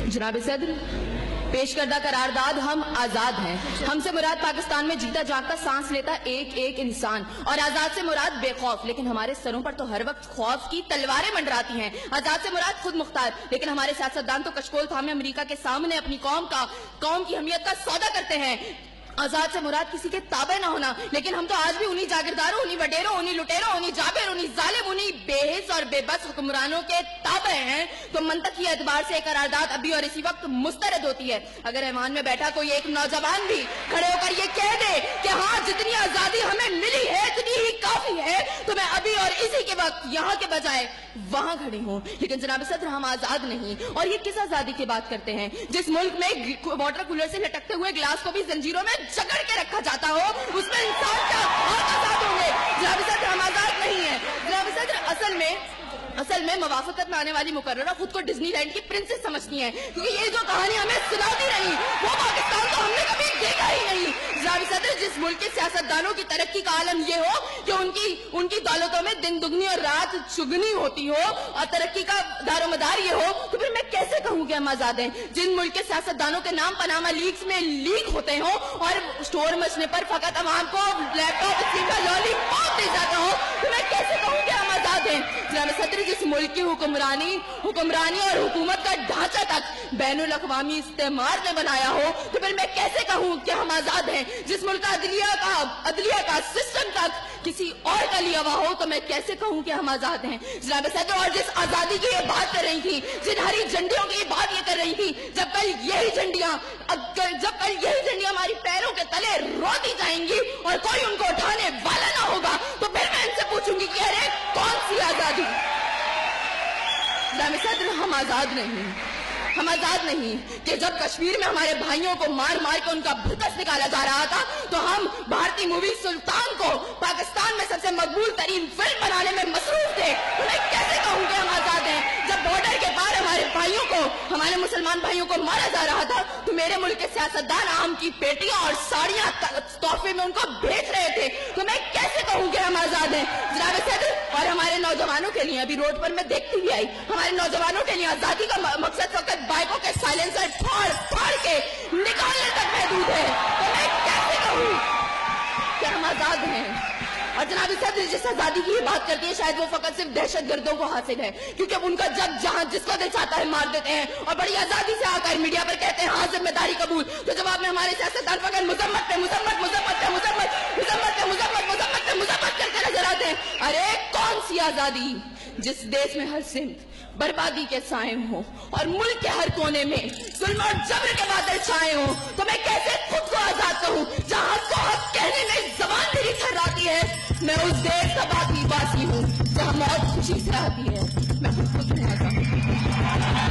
जनाब सदर, पेश करदा करारदाद हम आजाद हैं। हमसे मुराद पाकिस्तान में जीता जागता सांस लेता एक एक इंसान, और आजाद से मुराद बेखौफ, लेकिन हमारे सरों पर तो हर वक्त खौफ की तलवारें मंडराती हैं। आजाद से मुराद खुद मुख्तार, लेकिन हमारे सियासतदान तो कशकोल थामे अमेरिका के सामने अपनी कौम की अहमियत का सौदा करते हैं। आजाद से मुराद किसी के ताबे ना होना, लेकिन हम तो आज भी उन्हीं जागीरदारों, उन्हीं वडेरों, उन्हीं लुटेरों, उन्हीं जाबिर, उन्हीं जालिम, उन्हीं बेहिस और बेबस हुक्मरानों के ताबे हैं। तो मंतक की एतबार से करारदाद अभी और इसी वक्त मुस्तरद होती है। अगर ऐवान में बैठा कोई एक नौजवान भी खड़े होकर ये कह दे कि हाँ, जितनी आजादी हमें मिली है इतनी ही काफी है, तो मैं अभी और इसी के वक्त यहाँ के बजाय वहां खड़ी हूँ। लेकिन जनाब सदर, हम आजाद नहीं। और ये किस आजादी की बात करते हैं जिस मुल्क में वाटर कूलर से लटकते हुए गिलास को भी जंजीरों में जकड़ के रखा जाता हो, उसमें इंसान क्या और आजाद होंगे? जनाब सदर, हम आजाद नहीं है। जनाब सदर, असल में मवाफकत में आने वाली मुकर्ररा खुद को डिज्नीलैंड की प्रिंसेस समझती हैं, क्योंकि ये जो कहानी हमें सुनाती रही वो पाकिस्तान तो हमने कभी देखा ही नहीं। जनाब सदर, जिस मुल्क के सियासतदानों की तरक्की का आलम ये हो कि उनकी दौलतों में दिन दुगनी और रात चुगनी होती हो और तरक्की का दारोमदार ये हो, तो फिर मैं कैसे कहूँ कि हम आजाद हैं? जिन मुल्क के सियासतदानों के नाम पनामा लीक्स में लीक होते हो और स्टोर मचने पर फकत अवाम को लैपटॉप स्क्रीन का लॉलीपॉप दे जाता हो, तो मैं कैसे कहूँ कि हम आजाद हैं? जनाब सदर, जिस मुल्क की हुक्मरानी और हुकूमत का ढांचा तक बैनुल अक़वामी इस्तेमार ने बनाया हो, तो फिर मैं कैसे कहूँ कि हम आजाद हैं? जिस मुल्क का अदलिया का सिस्टम तक किसी और का लिया हुआ हो, तो मैं कैसे कहूँ कि हम आजाद हैं? जनाब सदर, और जिस आजादी की ये बात कर रही थी, जिन हरी झंडियों की बात ये कर रही थी, जब कल यही झंडियां हमारी पैरों के तले रोती जाएंगी और कोई उनको उठाने वाला ना होगा, तो फिर मैं इनसे पूछूंगी कि अरे कौन सी आजादी? जनाब सदर, हम आजाद नहीं कि जब कश्मीर में हमारे भाइयों को मार मार के उनका भुतस निकाला जा रहा था, तो हम भारतीय मूवी सुल्तान को पाकिस्तान में सबसे मकबूल तरीन फिल्म बनाने में मसरूफ थे। तो मैं कैसे कहूँ कि हम आजाद हैं? जब बॉर्डर के पार हमारे मुसलमान भाइयों को मारा जा रहा था, तो मेरे मुल्क के सियासतदान आम की पेटियां और साड़ियां तोहफे में उनको बेच रहे थे। तो मैं कैसे कहूँ कि हम आजाद हैं? जनाब सदर, और हमारे नौजवानों के लिए, अभी रोड पर मैं देखती हुई आई, हमारे नौजवानों के लिए आजादी का मकसद फकत बाइकों के साइलेंसर फाड़ के निकालने तक महदूद है। तो मैं कैसे कहूँ कि हम आजाद हैं? और जनाब सदर, जिस आजादी की बात करती है, शायद वो फकत सिर्फ दहशतगर्दों को हासिल है, क्योंकि उनका जब जहां जिसको दिल चाहता है मार देते हैं और बड़ी आजादी से आकर मीडिया पर कहते हैं हाँ जिम्मेदारी कबूल। तो जवाब में हमारे सियासतदान फकत मुजम्मत करके नजर आते हैं। अरे कौन सी आजादी जिस देश में हर सिमत बर्बादी के साए हो और मुल्क के हर कोने में जुल्म और जबर के बादल छाए हो? तो मैं कैसे खुद को आजाद कहूँ जहाँ हक को हक कहने में जबान मेरी थर्राती है? मैं उस देश का बाकी वासी हूँ जहाँ मौत खुशी से आती है। मैं खुद को आजाद